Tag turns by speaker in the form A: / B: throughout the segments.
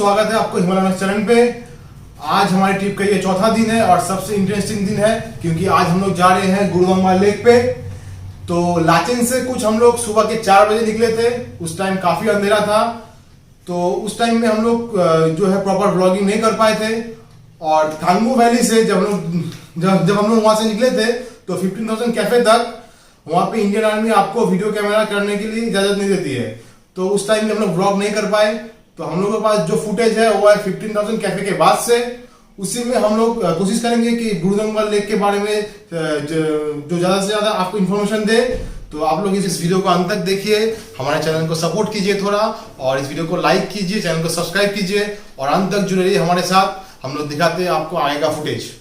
A: स्वागत है आपको हिमालय चैनल पे। आज हमारी ट्रिप का ये चौथा दिन है और सबसे इंटरेस्टिंग दिन है क्योंकि आज हम लोग जा रहे हैं गुरुदंगवा लेक पे। तो लाचेन से कुछ हम लोग सुबह के 4 बजे निकले थे। उस टाइम काफी अंधेरा था, तो उस टाइम में हम लोग जो है प्रॉपर व्लॉगिंग नहीं कर पाए थे। और थांगू वैली से जब हम लोग वहां से निकले थे तो 15,000 कैफे तक वहां पे इंडियन आर्मी आपको वीडियो कैमरा करने के लिए इजाजत नहीं देती है। तो उस टाइम में हम लोग व्लॉग नहीं कर पाए। तो हम लोग के पास जो फुटेज है वो है 15,000 कैफे के बाद से। उसी में हम लोग कोशिश करेंगे कि गुरुदंगवा लेक के बारे में जो ज्यादा से ज्यादा आपको इन्फॉर्मेशन दे। तो आप लोग इस वीडियो को अंत तक देखिए, हमारे चैनल को सपोर्ट कीजिए थोड़ा, और इस वीडियो को लाइक कीजिए, चैनल को सब्सक्राइब कीजिए और अंत तक जुड़े रहिए हमारे साथ। हम लोग दिखाते हैं आपको आगे का फुटेज।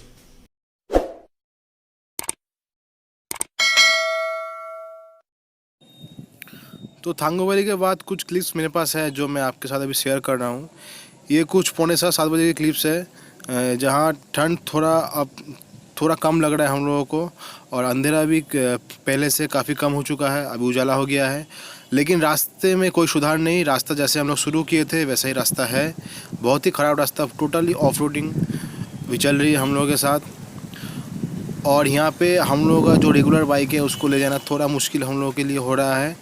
A: तो थांगू वैली के बाद कुछ क्लिप्स मेरे पास है जो मैं आपके साथ अभी शेयर कर रहा हूँ। ये कुछ 6:45-7 बजे की क्लिप्स है जहाँ ठंड थोड़ा कम लग रहा है हम लोगों को, और अंधेरा भी पहले से काफ़ी कम हो चुका है, अभी उजाला हो गया है। लेकिन रास्ते में कोई सुधार नहीं, रास्ता जैसे हम लोग शुरू किए थे वैसा ही रास्ता है। बहुत ही ख़राब रास्ता, टोटली ऑफ रोडिंग भी चल रही है हम लोगों के साथ। और यहाँ पे हम लोगों का जो रेगुलर बाइक है उसको ले जाना थोड़ा मुश्किल हम लोगों के लिए हो रहा है।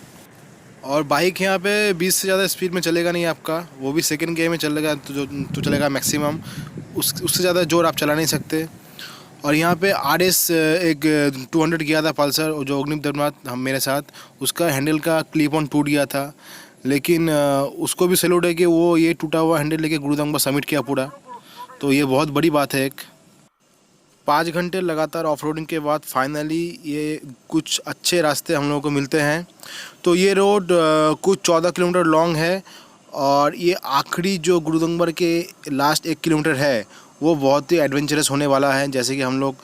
A: और बाइक यहाँ पे 20 से ज़्यादा स्पीड में चलेगा नहीं आपका, वो भी सेकंड गियर में चलेगा तो चलेगा मैक्सिमम, उससे ज़्यादा जोर आप चला नहीं सकते। और यहाँ पे RS एक 200 गया था पल्सर, जो अग्निप दर्मात हम मेरे साथ, उसका हैंडल का क्लिप ऑन टूट गया था। लेकिन उसको भी सैल्यूट है कि वो ये टूटा हुआ हैंडल लेके गुरुदंगवा समिट किया पूरा, तो ये बहुत बड़ी बात है। 5 घंटे लगातार ऑफ रोडिंग के बाद फाइनली ये कुछ अच्छे रास्ते हम लोगों को मिलते हैं। तो ये रोड कुछ 14 किलोमीटर लॉन्ग है, और ये आखिरी जो गुरुदंगवा के लास्ट 1 किलोमीटर है वो बहुत ही एडवेंचरस होने वाला है, जैसे कि हम लोग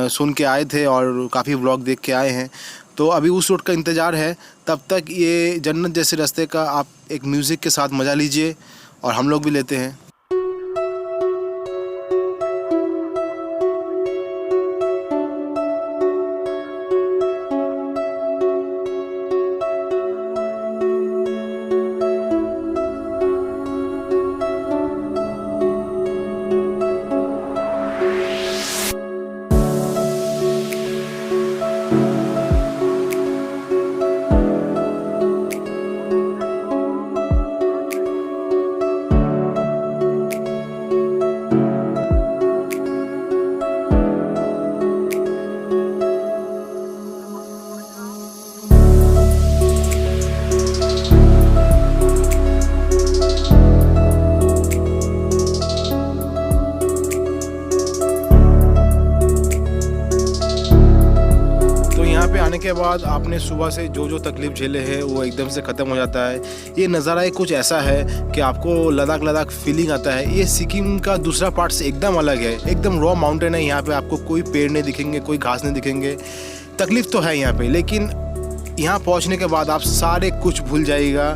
A: सुन के आए थे और काफ़ी व्लॉग देख के आए हैं। तो अभी उस रोड का इंतज़ार है, तब तक ये जन्नत जैसे रास्ते का आप एक म्यूज़िक के साथ मज़ा लीजिए, और हम लोग भी लेते हैं। आने के बाद आपने सुबह से जो तकलीफ झेले हैं वो एकदम से ख़त्म हो जाता है। ये नज़ारा एक कुछ ऐसा है कि आपको लद्दाख फीलिंग आता है। ये सिक्किम का दूसरा पार्ट से एकदम अलग है, एकदम रॉ माउंटेन है। यहाँ पे आपको कोई पेड़ नहीं दिखेंगे, कोई घास नहीं दिखेंगे। तकलीफ़ तो है यहाँ पे, लेकिन यहाँ पहुँचने के बाद आप सारे कुछ भूल जाइएगा।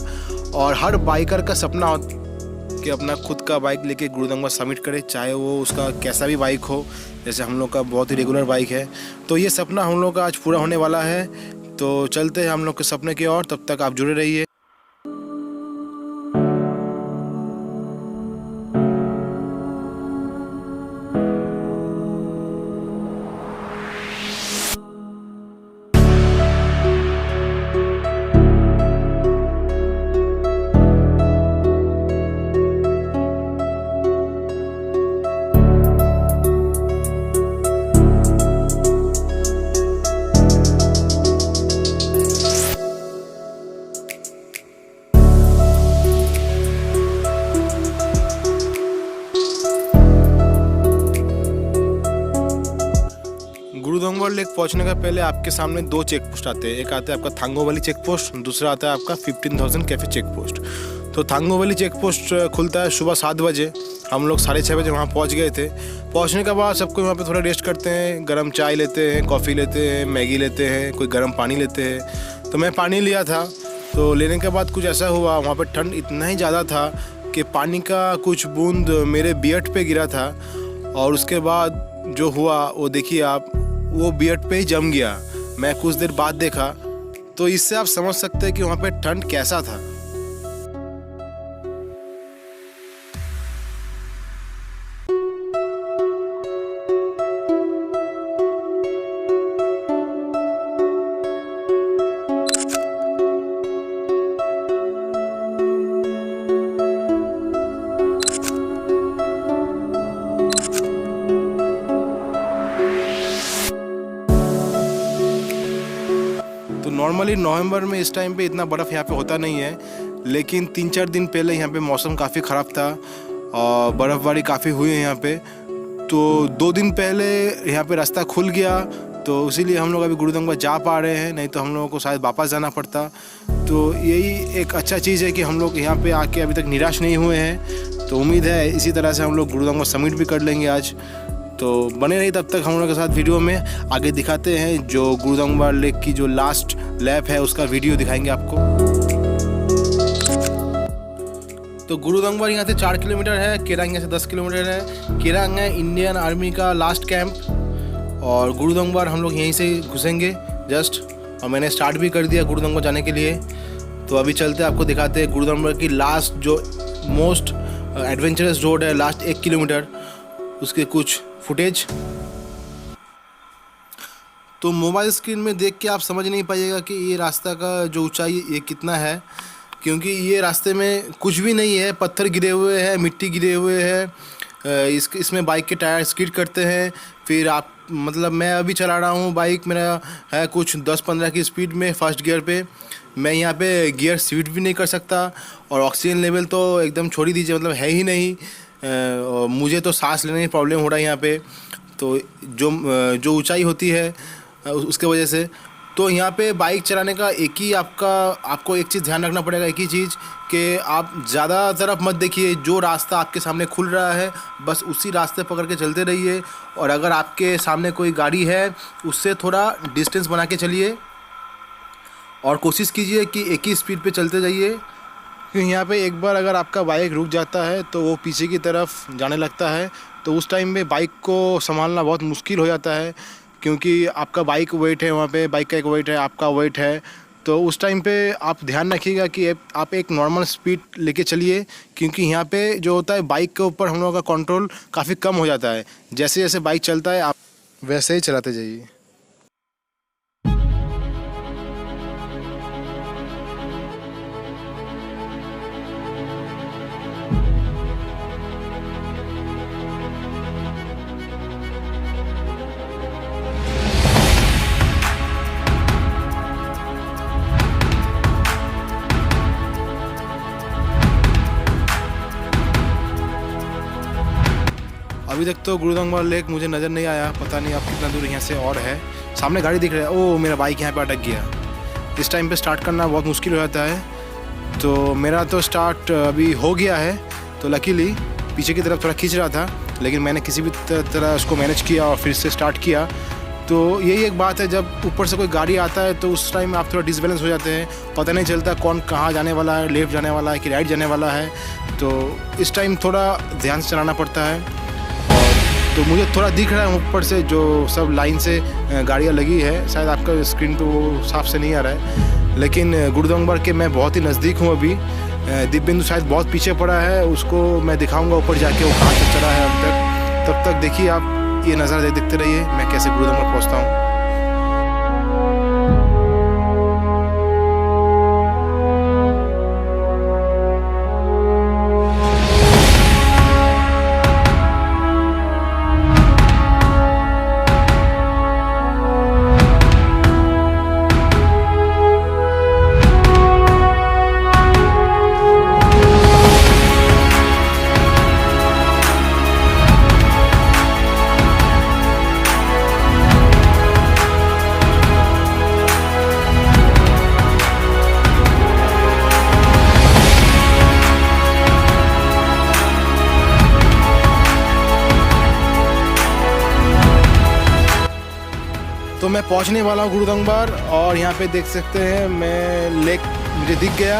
A: और हर बाइकर का सपना होता कि अपना खुद का बाइक लेके गुरुदंगवा समिट करे, चाहे वो उसका कैसा भी बाइक हो। जैसे हम लोग का बहुत ही रेगुलर बाइक है, तो ये सपना हम लोग का आज पूरा होने वाला है। तो चलते हैं हम लोग के सपने की ओर, तब तक आप जुड़े रहिए। गुरुदंगवा लेक पहुंचने का पहले आपके सामने 2 चेक पोस्ट आते हैं। एक आता है आपका थांगू वैली चेक पोस्ट, दूसरा आता है आपका 15,000 कैफे चेक पोस्ट। तो थांगू वैली चेक पोस्ट खुलता है सुबह 7 बजे। हम लोग 6:30 बजे वहाँ पहुँच गए थे। पहुँचने के बाद सबको वहाँ पे थोड़ा रेस्ट करते हैं, गर्म चाय लेते हैं, कॉफ़ी लेते हैं, मैगी लेते हैं, कोई गर्म पानी लेते हैं। तो मैं पानी लिया था। तो लेने के बाद कुछ ऐसा हुआ, वहाँ पर ठंड इतना ही ज़्यादा था कि पानी का कुछ बूंद मेरे बियर्ड पे गिरा था, और उसके बाद जो हुआ वो देखिए आप, वो बियर्ड पे ही जम गया। मैं कुछ देर बाद देखा, तो इससे आप समझ सकते हैं कि वहाँ पे ठंड कैसा था। नॉर्मली नवंबर में इस टाइम पे इतना बर्फ़ यहाँ पे होता नहीं है, लेकिन 3-4 दिन पहले यहाँ पे मौसम काफ़ी ख़राब था और बर्फ़बारी काफ़ी हुई है यहाँ पे। तो 2 दिन पहले यहाँ पे रास्ता खुल गया, तो इसीलिए हम लोग अभी गुरुदंगबा जा पा रहे हैं, नहीं तो हम लोगों को शायद वापस जाना पड़ता। तो यही एक अच्छा चीज़ है कि हम लोग यहाँ पे आके अभी तक निराश नहीं हुए हैं। तो उम्मीद है इसी तरह से हम लोग गुरुदंगबा समिट भी कर लेंगे आज। तो बने रही तब तक हम लोगों के साथ वीडियो में। आगे दिखाते हैं जो गुरुदंगबा लेक की जो लास्ट लैप है उसका वीडियो दिखाएंगे आपको। तो गुरुदंगबा यहाँ से 4 किलोमीटर है, केरांग यहाँ से 10 किलोमीटर है। केरांग है इंडियन आर्मी का लास्ट कैंप और गुरुदंगबा हम लोग यहीं से घुसेंगे जस्ट। और मैंने स्टार्ट भी कर दिया गुरुदंगबा जाने के लिए। तो अभी चलते आपको दिखाते हैं गुरुदंगबा की लास्ट जो मोस्ट एडवेंचरस रोड है, लास्ट 1 किलोमीटर, उसके कुछ फुटेज। तो मोबाइल स्क्रीन में देख के आप समझ नहीं पाइएगा कि ये रास्ता का जो ऊंचाई ये कितना है, क्योंकि ये रास्ते में कुछ भी नहीं है, पत्थर गिरे हुए हैं, मिट्टी गिरे हुए हैं। इसमें बाइक के टायर स्किड करते हैं। फिर आप मतलब मैं अभी चला रहा हूँ बाइक, मेरा है कुछ 10-15 की स्पीड में फर्स्ट गियर पे। मैं यहाँ पे गियर स्विच भी नहीं कर सकता और ऑक्सीजन लेवल तो एकदम छोड़ ही दीजिए, मतलब है ही नहीं। और मुझे तो सांस लेने में प्रॉब्लम हो रहा है यहाँ पे। तो जो ऊंचाई होती है उसके वजह से, तो यहाँ पे बाइक चलाने का एक ही आपको एक चीज़ ध्यान रखना पड़ेगा, एक ही चीज़ कि आप ज़्यादा तरफ मत देखिए। जो रास्ता आपके सामने खुल रहा है बस उसी रास्ते पकड़ के चलते रहिए। और अगर आपके सामने कोई गाड़ी है उससे थोड़ा डिस्टेंस बना के चलिए और कोशिश कीजिए कि एक ही स्पीड पे चलते जाइए। क्योंकि यहाँ पे एक बार अगर आपका बाइक रुक जाता है तो वो पीछे की तरफ जाने लगता है, तो उस टाइम में बाइक को संभालना बहुत मुश्किल हो जाता है। क्योंकि आपका बाइक वेट है, वहाँ पे बाइक का एक वेट है, आपका वेट है। तो उस टाइम पे आप ध्यान रखिएगा कि आप एक नॉर्मल स्पीड लेके चलिए, क्योंकि यहाँ पे जो होता है बाइक के ऊपर हम लोगों का कंट्रोल काफ़ी कम हो जाता है। जैसे जैसे बाइक चलता है आप वैसे ही चलाते जाइए। अभी तक तो गुरुदंगबा लेक मुझे नज़र नहीं आया, पता नहीं आप कितना दूर यहाँ से और है। सामने गाड़ी दिख रहा है, ओह मेरा बाइक यहाँ पे अटक गया। इस टाइम पे स्टार्ट करना बहुत मुश्किल हो जाता है। तो मेरा तो स्टार्ट अभी हो गया है, तो लकीली पीछे की तरफ थोड़ा खींच रहा था, लेकिन मैंने किसी भी तरह उसको मैनेज किया और फिर से स्टार्ट किया। तो यही एक बात है, जब ऊपर से कोई गाड़ी आता है तो उस टाइम आप थोड़ा डिसबैलेंस हो जाते हैं, पता नहीं चलता कौन कहाँ जाने वाला है, लेफ्ट जाने वाला है कि राइट जाने वाला है। तो इस टाइम थोड़ा ध्यान से चलाना पड़ता है। तो मुझे थोड़ा दिख रहा है ऊपर से जो सब लाइन से गाड़ियाँ लगी है, शायद आपका स्क्रीन पे वो साफ से नहीं आ रहा है, लेकिन गुरुदंगबा के मैं बहुत ही नज़दीक हूँ अभी। दिव्यबिंदु शायद बहुत पीछे पड़ा है, उसको मैं दिखाऊंगा ऊपर जाके वो कहाँ तक चला है अब तक। तब तक देखिए आप ये नज़ारा देखते रहिए मैं कैसे गुरुदंगबा पहुँचता हूँ। तो मैं पहुंचने वाला हूं गुरुदंगबा और यहाँ पे देख सकते हैं मैं लेक मुझे दिख गया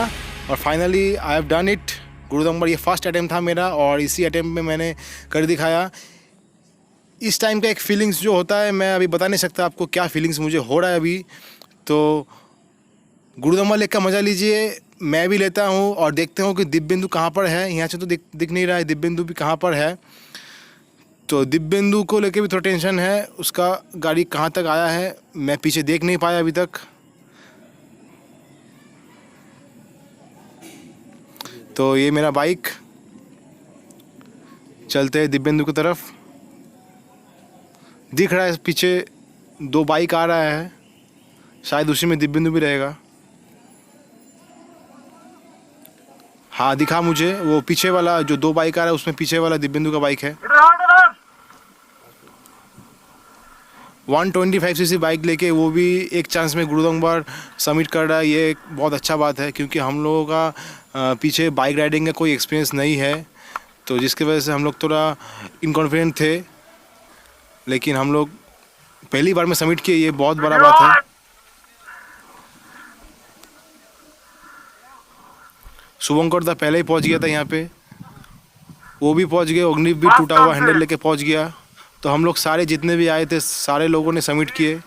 A: और finally I have done it. गुरुदंगबा ये फर्स्ट अटैम्प्ट था मेरा और इसी अटैम्प्ट में मैंने कर दिखाया। इस टाइम का एक फीलिंग्स जो होता है मैं अभी बता नहीं सकता आपको क्या फीलिंग्स मुझे हो रहा है अभी। तो गुरुदंगबा लेक का मज़ा लीजिए, मैं भी लेता हूँ और देखते हूँ कि दिव्यबिंदु कहाँ पर है। यहाँ से तो दिख नहीं रहा है दिव्यबिंदु भी कहाँ पर है। तो दिव्यबिंदु को लेके भी थोड़ा टेंशन है, उसका गाड़ी कहाँ तक आया है मैं पीछे देख नहीं पाया अभी तक। तो ये मेरा बाइक, चलते हैं दिव्यबिंदु की तरफ। दिख रहा है पीछे 2 बाइक आ रहा है, शायद उसी में दिव्यबिंदु भी रहेगा। हाँ दिखा मुझे, वो पीछे वाला जो 2 बाइक आ रहा है उसमें पीछे वाला दिव्यबिंदु का बाइक है। 125 सीसी बाइक लेके वो भी एक चांस में गुरुदंगबार समिट कर रहा है। ये एक बहुत अच्छा बात है, क्योंकि हम लोगों का पीछे बाइक राइडिंग का कोई एक्सपीरियंस नहीं है, तो जिसकी वजह से हम लोग थोड़ा इनकॉन्फिडेंट थे। लेकिन हम लोग पहली बार में समिट किए, ये बहुत बड़ा बात है। शुभंकर दा पहले ही पहुंच गया था यहाँ पे, वो भी पहुंच गए। अग्निव भी टूटा हुआ हैंडल लेके पहुंच गया। तो हम लोग सारे जितने भी आए थे सारे लोगों ने समिट किए।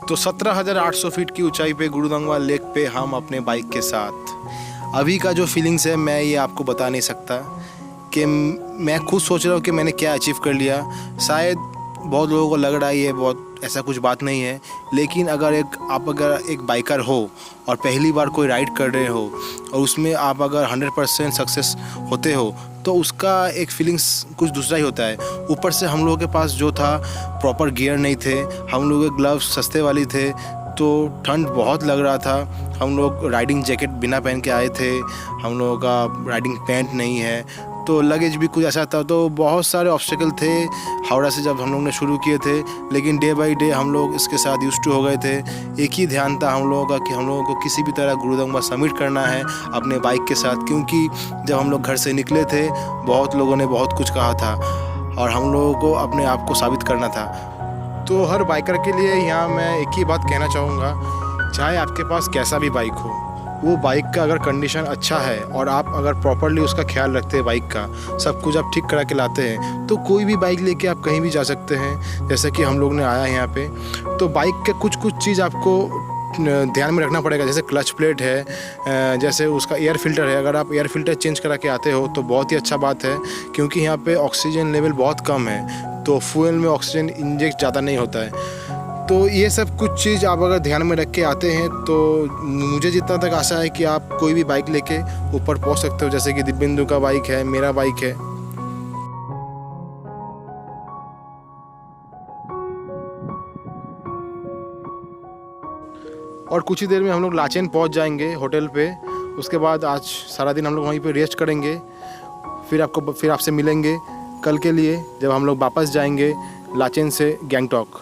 A: तो 17,800 फीट की ऊंचाई पे गुरुदंगवा लेक पे हम अपने बाइक के साथ, अभी का जो फीलिंग्स है मैं ये आपको बता नहीं सकता। कि मैं खुद सोच रहा हूँ कि मैंने क्या अचीव कर लिया। शायद बहुत लोगों को लग रहा है ये बहुत ऐसा कुछ बात नहीं है, लेकिन अगर एक बाइकर हो और पहली बार कोई राइड कर रहे हो और उसमें आप अगर 100% सक्सेस होते हो तो उसका एक फीलिंग्स कुछ दूसरा ही होता है। ऊपर से हम लोगों के पास जो था प्रॉपर गियर नहीं थे, हम लोगों के ग्लव्स सस्ते वाली थे, तो ठंड बहुत लग रहा था। हम लोग राइडिंग जैकेट बिना पहन के आए थे, हम लोगों का राइडिंग पैंट नहीं है, तो लगेज भी कुछ ऐसा था। तो बहुत सारे ऑब्स्टेकल थे हावड़ा से जब हम लोग ने शुरू किए थे, लेकिन डे बाई डे हम लोग इसके साथ यूज्ड टू हो गए थे। एक ही ध्यान था हम लोगों का कि हम लोगों को किसी भी तरह गुरुदंगवा समिट करना है अपने बाइक के साथ, क्योंकि जब हम लोग घर से निकले थे बहुत लोगों ने बहुत कुछ कहा था और हम लोगों को अपने आप को साबित करना था। तो हर बाइकर के लिए यहाँ मैं एक ही बात कहना चाहूँगा, चाहे आपके पास कैसा भी बाइक हो, वो बाइक का अगर कंडीशन अच्छा है और आप अगर प्रॉपरली उसका ख्याल रखते हैं, बाइक का सब कुछ आप ठीक करा के लाते हैं, तो कोई भी बाइक लेके आप कहीं भी जा सकते हैं। जैसे कि हम लोग ने आया यहाँ पे, तो बाइक के कुछ चीज़ आपको ध्यान में रखना पड़ेगा। जैसे क्लच प्लेट है, जैसे उसका एयर फिल्टर है। अगर आप एयर फिल्टर चेंज करा के आते हो तो बहुत ही अच्छा बात है, क्योंकि यहाँ पे ऑक्सीजन लेवल बहुत कम है, तो फ्यूल में ऑक्सीजन इंजेक्ट ज़्यादा नहीं होता है। तो ये सब कुछ चीज़ आप अगर ध्यान में रख के आते हैं तो मुझे जितना तक आशा है कि आप कोई भी बाइक लेके ऊपर पहुंच सकते हो। जैसे कि दिव्यबिंदु का बाइक है, मेरा बाइक है। और कुछ ही देर में हम लोग लाचेन पहुंच जाएंगे होटल पे। उसके बाद आज सारा दिन हम लोग वहीं पे रेस्ट करेंगे, फिर आपसे मिलेंगे कल के लिए जब हम लोग वापस जाएंगे लाचेन से गैंगटॉक।